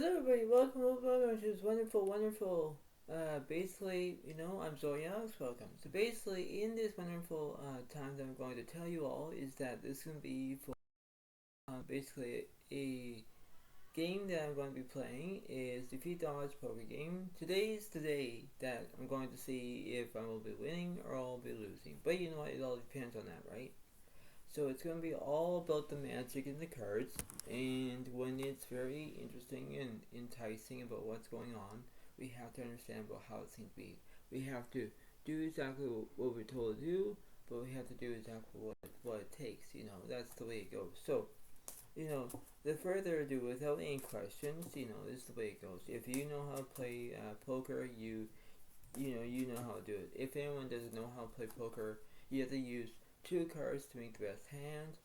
Hello everybody, welcome to this wonderful, basically, I'm Zodiac, welcome. So basically, in this wonderful time that I'm going to tell you all is that this is going to be for, basically a game that I'm going to be playing is the $50 poker game. Today's the day that I'm going to see if I will be winning or I'll be losing. But you know what, it all depends on that, right? So it's going to be all about the magic in the cards, and when it's very interesting and enticing about what's going on, we have to understand about how it seems to be. We have to do exactly what we're told to do, but we have to do exactly what it takes. That's the way it goes. So, the further ado, without any questions, this is the way it goes. If you know how to play poker, you know how to do it. If anyone doesn't know how to play poker, you have to use two cards to make the best hand.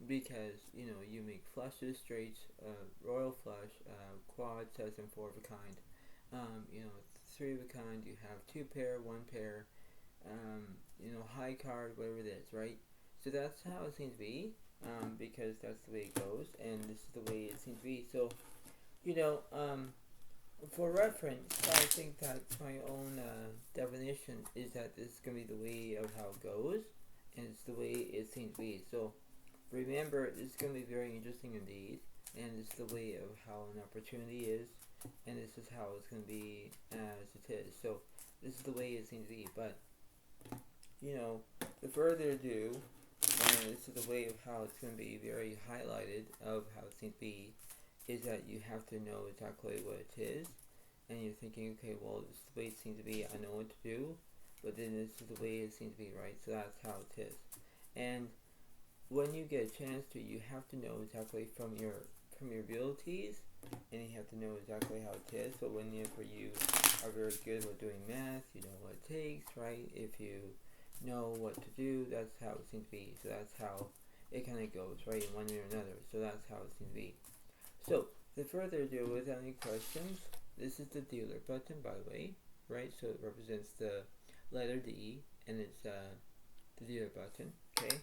Because you make flushes, straights, royal flush, quad, sets, and four of a kind. Three of a kind. You have two pair, one pair. High card, whatever it is, right? So that's how it seems to be. Because that's the way it goes, and this is the way it seems to be. So, you know, um, for reference, I think that my own definition is that this is going to be the way of how it goes, and it's the way it seems to be. So remember, this is going to be very interesting indeed, and this is the way of how an opportunity is, and this is how it's going to be as it is. So this is the way it seems to be. But the further ado, and this is the way of how it's going to be very highlighted of how it seems to be, is that you have to know exactly what it is, and you're thinking, okay, well, this is the way it seems to be, I know what to do, but then this is the way it seems to be, right? So that's how it is. And when you get a chance to, you have to know exactly from your abilities, and you have to know exactly how it is. So whenever you are very good with doing math, you know what it takes, right? If you know what to do, that's how it seems to be. So that's how it kind of goes, right, in one way or another. So that's how it seems to be. So, the further ado, without any questions, this is the dealer button, by the way, right? So it represents the letter D, and it's the dealer button, okay?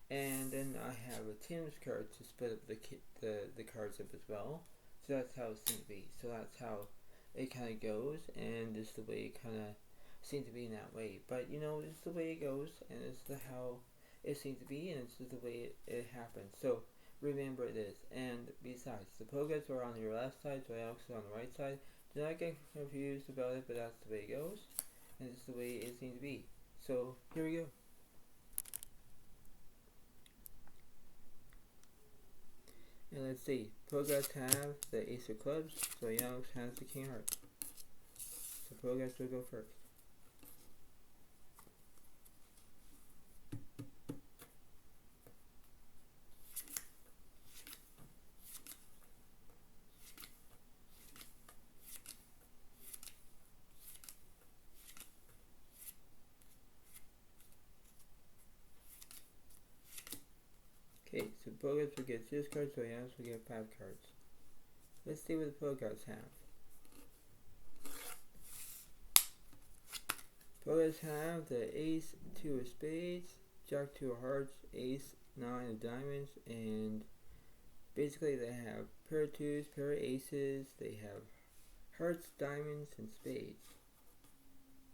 And then I have a Tim's card to split up the cards up as well. So that's how it seems to be. So that's how it kind of goes, and this is the way it kind of seems to be in that way. But this is the way it goes, and this is how it seems to be, and this is the way it happens. So remember this. And besides, the pockets are on your left side, so Alex is on the right side. Do not get confused about it, but that's the way it goes, and this is the way it seems to be. So here we go. And let's see. Progress have the ace of clubs, so Alex has the king of hearts. So Progress will go first. Okay, so Progress will get 6 cards, so Alex will get 5 cards. Let's see what the Progress have. Progress have the ace, 2 of spades, jack, 2 of hearts, ace, 9 of diamonds, and basically they have pair of twos, pair of aces, they have hearts, diamonds, and spades.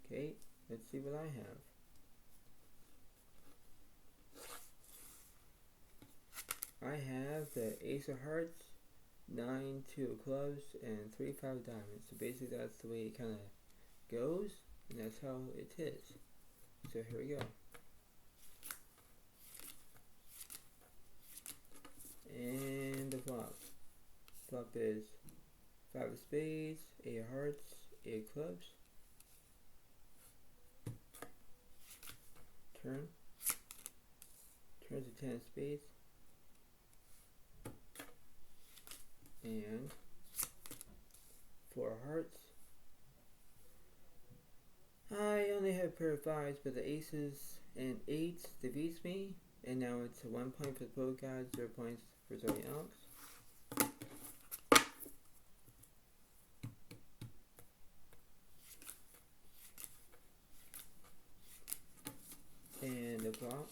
Okay, let's see what I have. I have the ace of hearts, 9, 2 of clubs, and 3, 5 of diamonds. So basically that's the way it kind of goes, and that's how it is. So here we go. And the flop. Flop is 5 of spades, 8 of hearts, 8 of clubs. Turn. Turns to 10 of spades. And 4 of hearts. I only have a pair of 5s, but the aces and 8s defeats me. And now it's 1 point for the Pro God, 0 points for Zodiac. And the flop.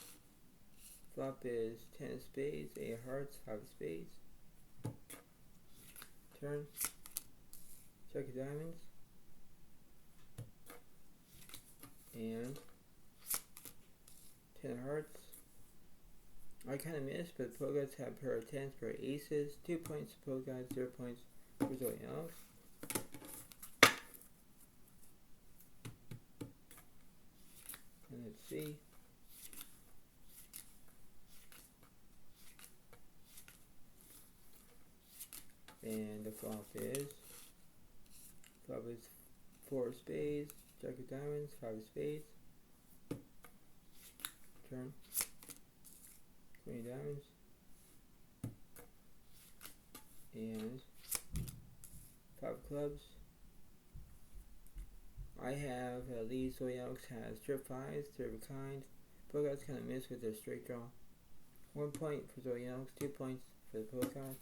Flop is 10 of spades, 8 of hearts, 5 of spades. Turn. Jack of diamonds. And 10 of hearts. I kind of missed, but pro guys have a pair of 10s, pair of aces. 2 points to pro guys, 0 points for Zodiac. And let's see. And the flop is 4 of spades, Jack of diamonds, 5 of spades. Turn. Queen of diamonds. And 5 of clubs. I have Lee Zodiac has trip 5s, 3 of a kind. Pro guys kind of missed with their straight draw. 1 point for Zodiac, 2 points for the pro guys.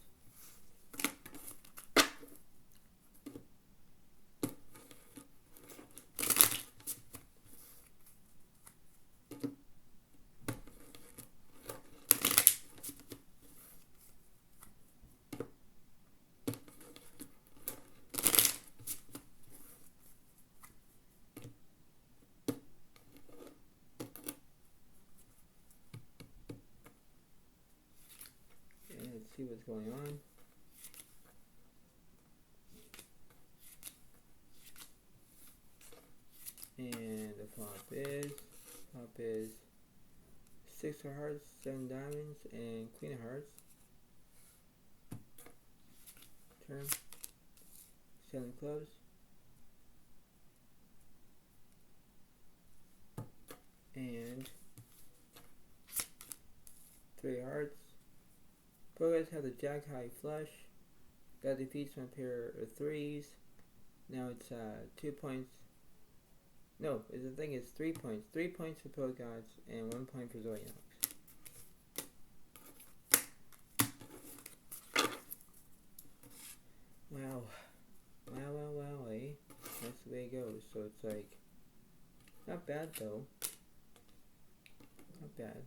Let's see what's going on. And the flop is 6 of hearts, 7 diamonds, and queen of hearts. Turn. 7 clubs. And 3 hearts. Pro guys have the jack high flush. That defeats my pair of 3s. Now it's 2 points. No, the thing is 3 points. 3 points for pro guys and 1 point for Zodiac. Wow. Wow, eh? That's the way it goes. So it's like, not bad though. Not bad.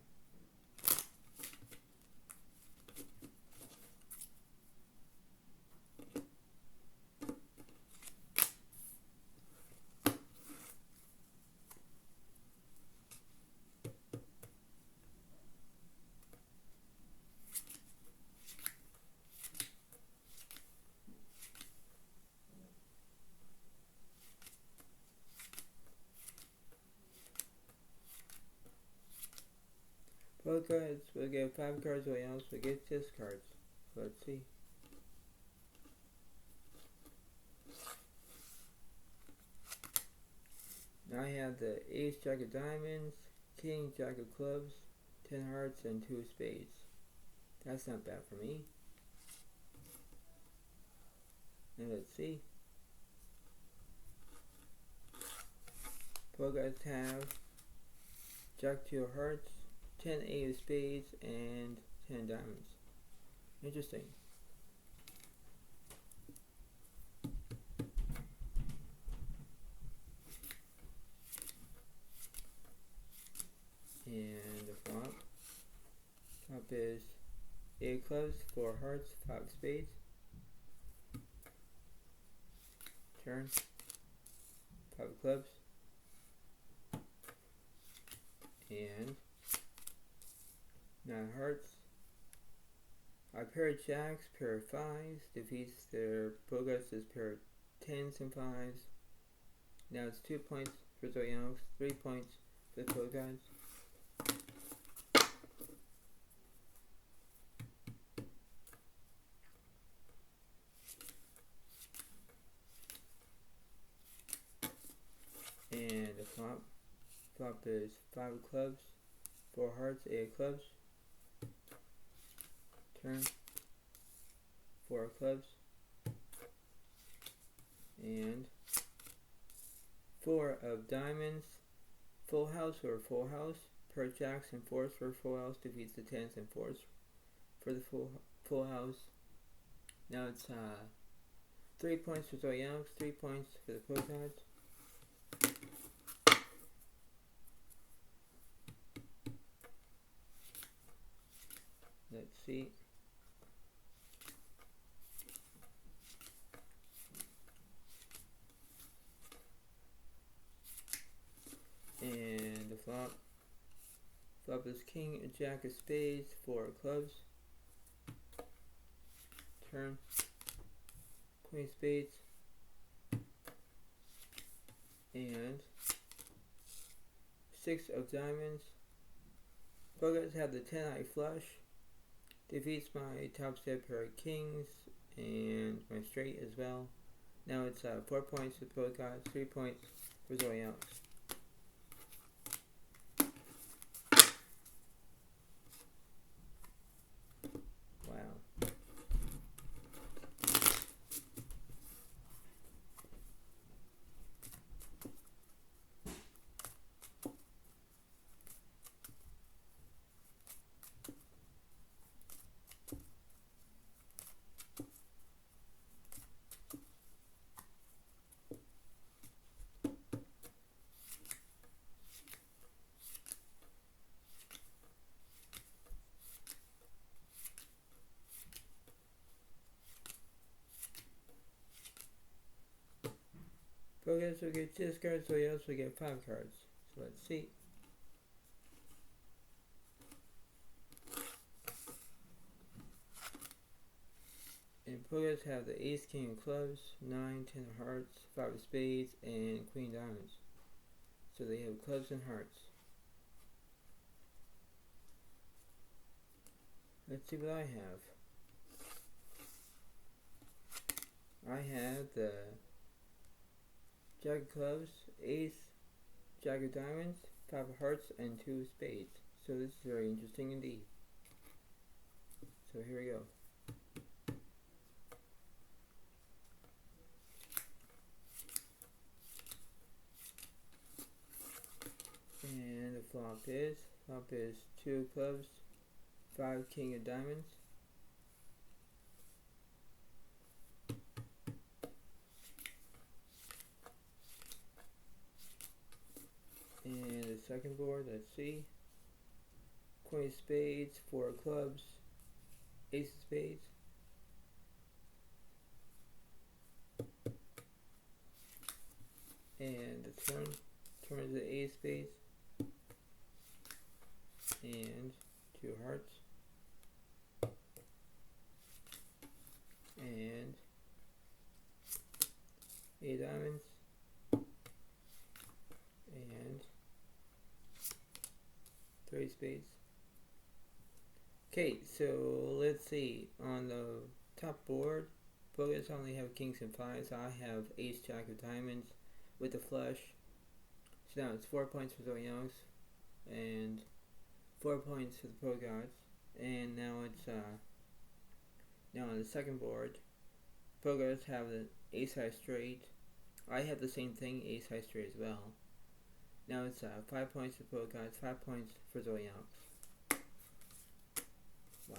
Pro cards, we'll get 5 cards away else, we'll get 6 cards. So let's see. Now I have the ace, jack of diamonds, king, jack of clubs, 10 hearts, and 2 of spades. That's not bad for me. And let's see. Pro guys have jack 2 of hearts, 10 8 of spades, and 10 diamonds. Interesting. And the flop is 8 of clubs, 4 hearts, 5 of spades. Turn. 5 of clubs. And 9 hearts. A pair of jacks, pair of 5s, defeats their pro guys' pair of 10s and 5s. Now it's 2 points for Zodiac, 3 points for the pro guys. And the flop is 5 of clubs, 4 hearts, 8 of clubs. Turn. 4 of clubs. And 4 of diamonds. Full house or full house. Pair of jacks and 4s for full house defeats the 10s and 4s for the full house. Now it's 3 points for Zodiac, 3 points for the pro cards. Let's see. is king, a jack of spades, 4 of clubs. Turn. Queen of spades. And 6 of diamonds. Pokemon's have the 10-eye flush. Defeats my top step pair of kings and my straight as well. Now it's 4 points for Pokemon, 3 points for Zodiac. Wow. Pokemon will get 6 cards, Zodiac will get 5 cards. So let's see. And Pokemon have the ace, king of clubs, 9, 10 of hearts, 5 of spades, and queen diamonds. So they have clubs and hearts. Let's see what I have. I have the jack of clubs, ace, jack of diamonds, 5 of hearts, and 2 of spades. So this is very interesting indeed. So here we go. And the flop is 2 clubs, 5 king of diamonds, and the second board, let's see, queen of spades, 4 of clubs, ace of spades, and the turn is the ace of spades, and 2 hearts, and 8 diamonds, and 3 spades. Okay, so let's see. On the top board, Pokemon only have kings and 5s. I have ace, jack of diamonds with the flush. So now it's 4 points for Zodiac and 4 points for the Pro Gods. And now it's now on the second board, Pro Gods have the ace high straight. I have the same thing, ace high straight as well. Now it's 5 points for Pro Gods, 5 points for Zodiac. Wow.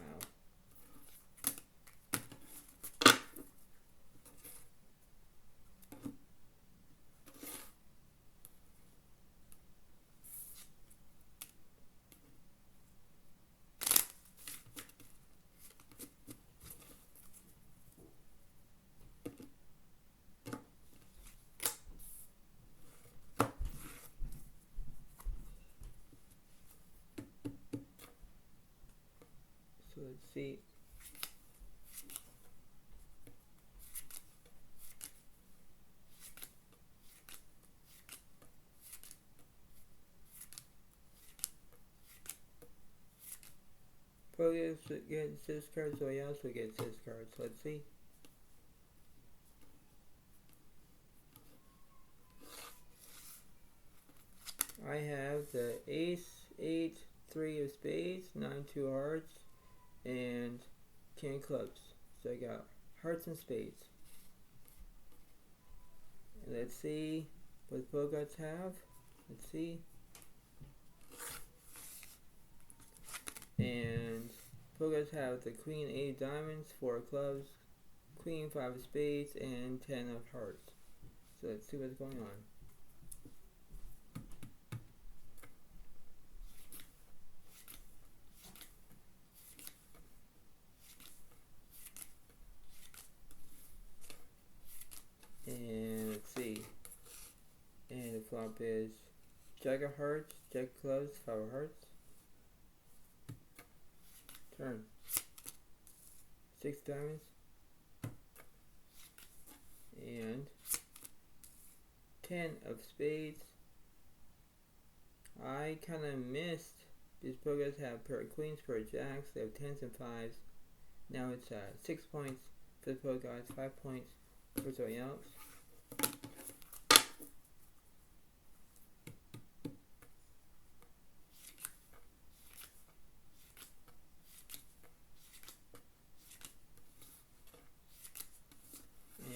So let's see. Pokemon get 6 cards, so I also get 6 cards. Let's see. I have the ace, 8, 3 of spades, 9, 2 hearts, and king of clubs. So I got hearts and spades. And let's see what the Pogots have. Let's see. And Pogots have the queen, 8 diamonds, 4 clubs, queen, 5 of spades, and 10 of hearts. So let's see what's going on. And let's see. And the flop is jack of hearts, jack of clubs, 5 of hearts, Turn. 6 diamonds. And 10 of spades. I kind of missed. These programs have pair of queens, pair of jacks. They have 10s and 5s. Now it's 6 points for the pro guys, 5 points for Zodiac.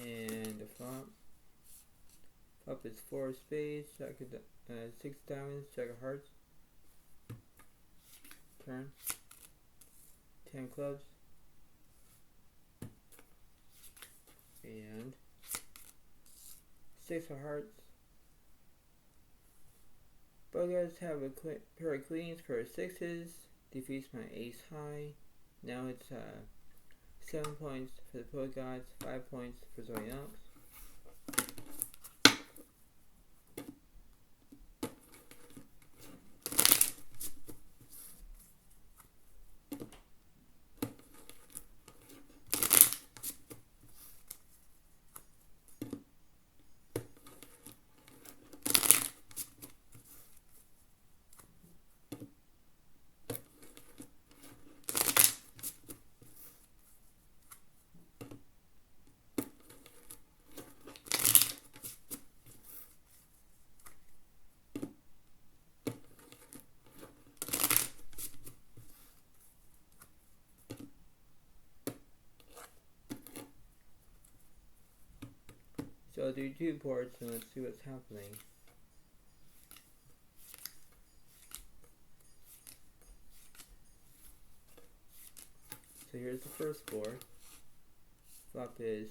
And the flop. Flop is 4 of spades, 6 diamonds, jack of hearts. Turn. 10 clubs. And 6 of hearts. Both guys have a pair of queens, pair of sixes. Defeats my ace high. Now it's 7 points for the pro gods, 5 points for Zodiac. So I'll do 2 boards and let's see what's happening. So here's the first board. Flop is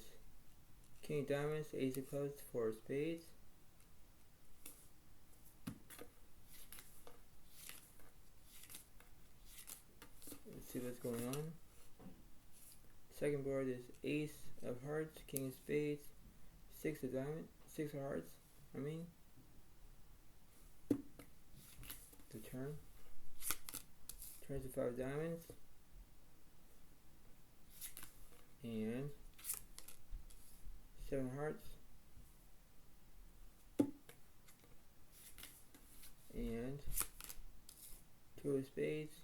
king of diamonds, ace of clubs, 4 of spades. Let's see what's going on. Second board is ace of hearts, king of spades, 6 of diamonds, 6 of hearts, the turn. Turns to 5 of diamonds. And 7 hearts. And 2 of spades.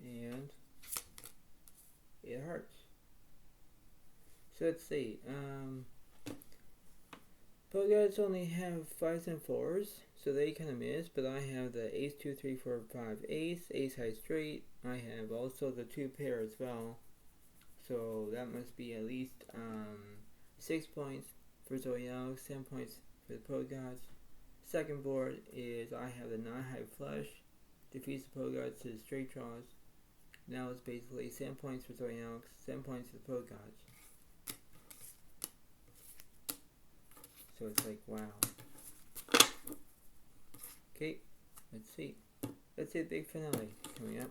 And 8 of hearts. So let's see. Both guys only have 5s and 4s, so they kind of miss. But I have the ace 2, 3, 4, 5 ace, ace high straight. I have also the 2 pair as well. So that must be at least 6 points for Zodiac, 7 points for the pro gods. Second board is I have the 9 high flush, defeats the pro gods to the straight draws. Now it's basically 7 points for Zodiac, 7 points for the pro gods. So it's like, wow. Okay, let's see. Let's see the big finale coming up.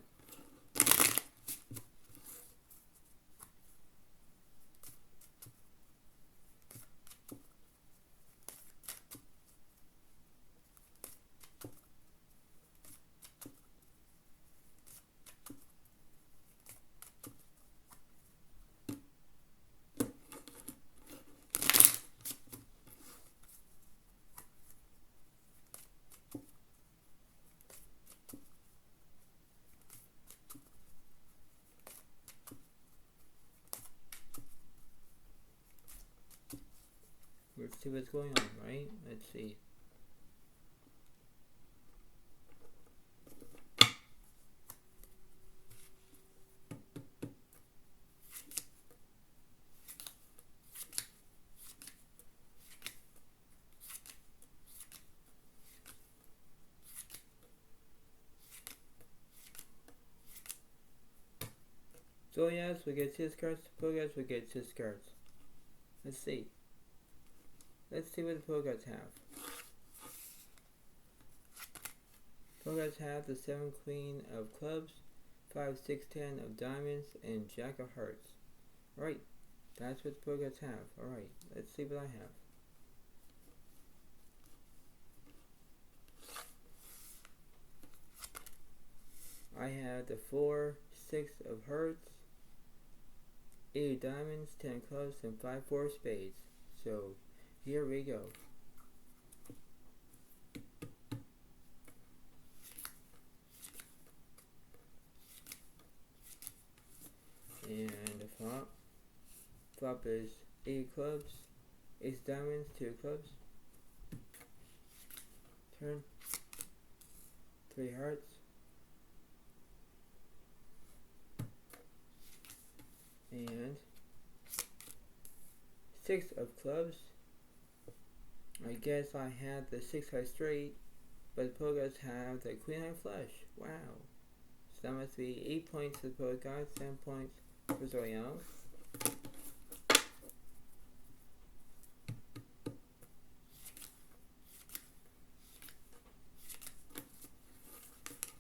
Let's see what's going on, right? Let's see. So yes, we get 6 cards. Pro-guys, we get 6 cards. Let's see. Let's see what the pro-guys have. Pro-guys have the 7 queen of clubs, 5, 6, 10 of diamonds, and jack of hearts. Alright, that's what the pro-guys have. Alright, let's see what I have. I have the 4, 6 of hearts, 8 diamonds, 10 clubs, and 5, 4 spades. So here we go. And the flop. Flop is 8 clubs, 8 diamonds, 2 clubs. Turn. 3 hearts. And 6 of clubs. I guess I had the 6 high straight, but the guys have the queen high flush. Wow. So that must be 8 points for the guys, 10 points for Zodiac.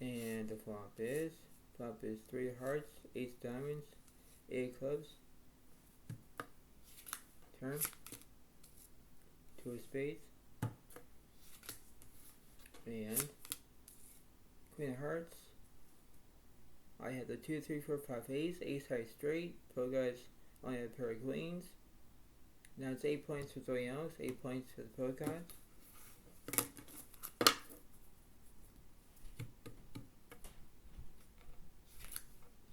And the flop is 3 hearts, 8 diamonds, 8 clubs. Turn. 2 of spades. And queen of hearts. I had the 2, 3, 4, 5 ace, ace high straight. Pro guys only had a pair of queens. Now it's 8 points for Zodiac, 8 points for the pro guys.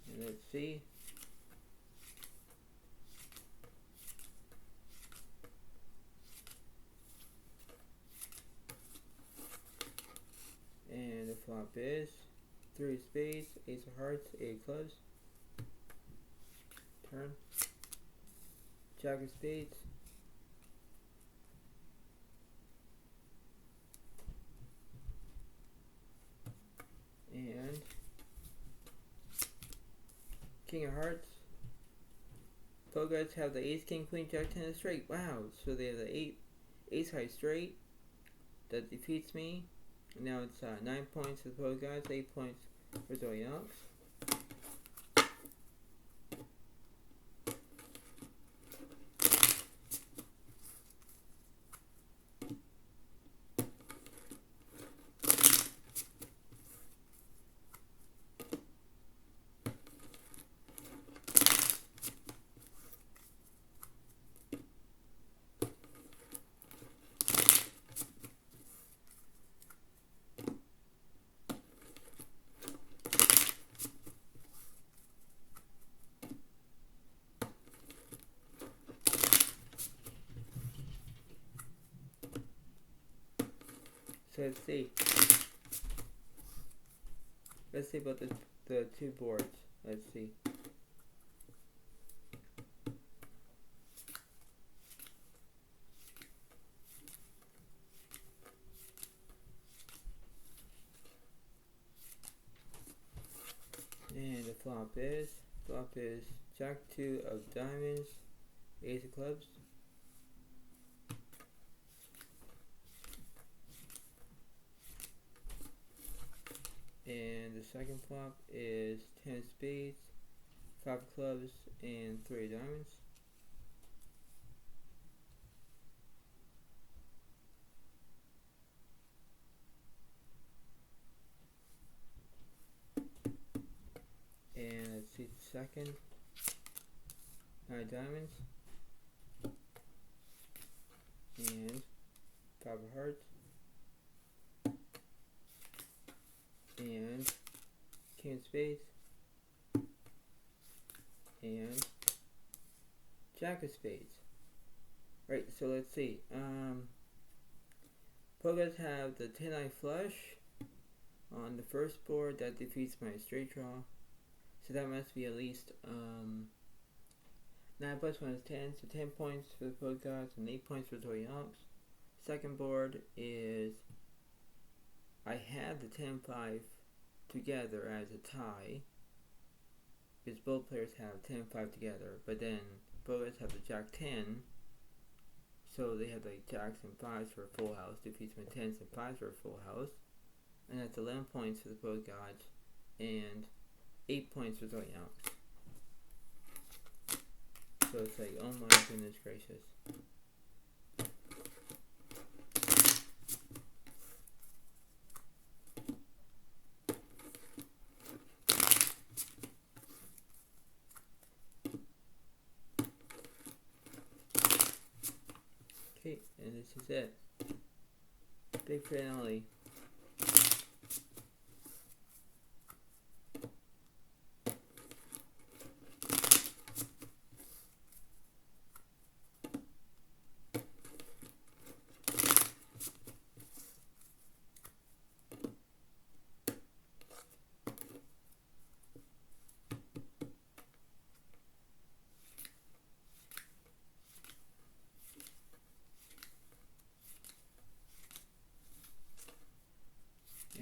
And let's see. And the flop is 3 spades, ace of hearts, 8 clubs. Turn. Jack of spades. And king of hearts. Pro guys have the ace, king, queen, jack, 10 of straight. Wow, so they have the ace high straight. That defeats me. Now it's 9 points for the pro guys, 8 points for Zodiac. So let's see. Let's see about the 2 boards. Let's see. And the flop is jack 2 of diamonds, ace of clubs. And the second flop is 10 of spades, 5 of clubs, and 3 of diamonds. And let's see the second. 9 diamonds. And 5 of hearts. And king of spades. And jack of spades. Right, so let's see. Pro guys have the 10-eye flush on the first board. That defeats my straight draw. So that must be at least 9 plus 1 is 10, so 10 points for the pro guys and 8 points for Zodiac. Second board is I had the 10-5 together as a tie because both players have 10-5 together, but then both guys have the jack 10, so they have like jacks and 5s for a full house, defeats my 10s and 5s for a full house, and that's 11 points for the pro guys and 8 points for Zodiac. So it's like, oh my goodness gracious. And this is it. Big finale.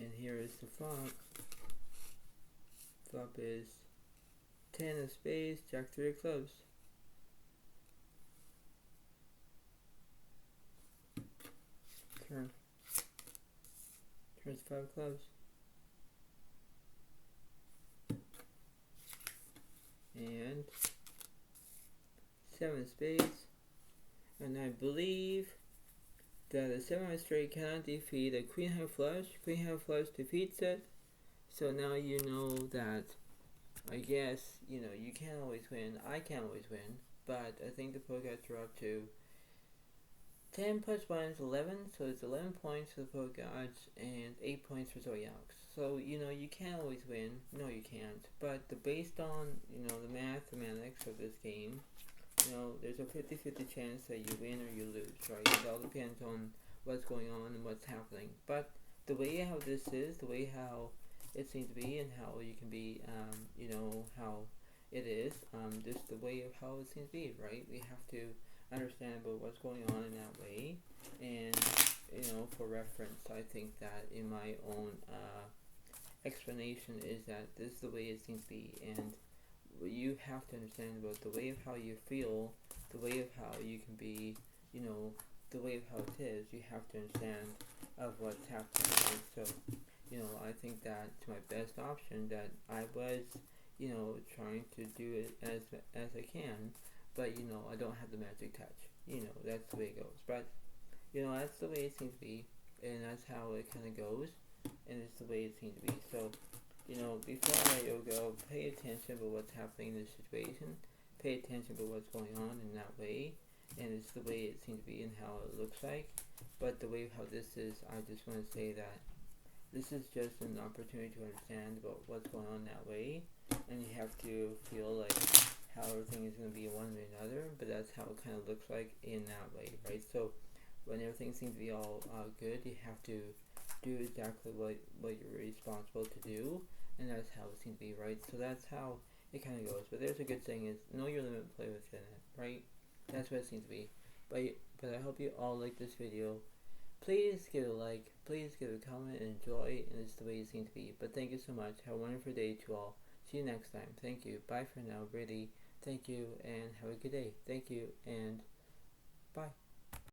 And here is the flop. Flop is 10 of spades, Jack 3 of clubs. Turn. Turns 5 of clubs. And 7 of spades. And I believe that a 7 of straight cannot defeat a queen high flush. Queen high flush defeats it. So now you know that, I guess, you know, you can't always win. I can't always win. But I think the pro guys are up to 10 plus 1 is 11. So it's 11 points for the pro guys and 8 points for Zodiac. So, you know, you can't always win. No, you can't. But based on, you know, the mathematics of this game, you know, there's a 50-50 chance that you win or you lose, right? It all depends on what's going on and what's happening. But the way how this is, the way how it seems to be, and how you can be, you know, how it is, just the way of how it seems to be, right? We have to understand about what's going on in that way. And, you know, for reference, I think that in my own explanation is that this is the way it seems to be. And you have to understand about the way of how you feel, the way of how you can be, you know, the way of how it is. You have to understand of what's happening. And so, you know, I think that to my best option that I was, you know, trying to do it as I can, but you know, I don't have the magic touch. You know, that's the way it goes. But you know, that's the way it seems to be, and that's how it kind of goes, and it's the way it seems to be. So, you know, before I let you go, pay attention to what's happening in this situation. Pay attention to what's going on in that way, and it's the way it seems to be and how it looks like. But the way how this is, I just want to say that this is just an opportunity to understand about what's going on that way, and you have to feel like how everything is going to be one way or another, but that's how it kind of looks like in that way, right? So when everything seems to be all good, you have to do exactly what you're responsible to do, and that's how it seems to be, right? So that's how it kind of goes. But there's a good thing is know your limit, play within it, right? That's what it seems to be. But I hope you all like this video. Please give it a like, please give it a comment and enjoy, and it's the way it seems to be. But thank you so much. Have a wonderful day to all. See you next time. Thank you. Bye for now. Really. Thank you and have a good day. Thank you and bye.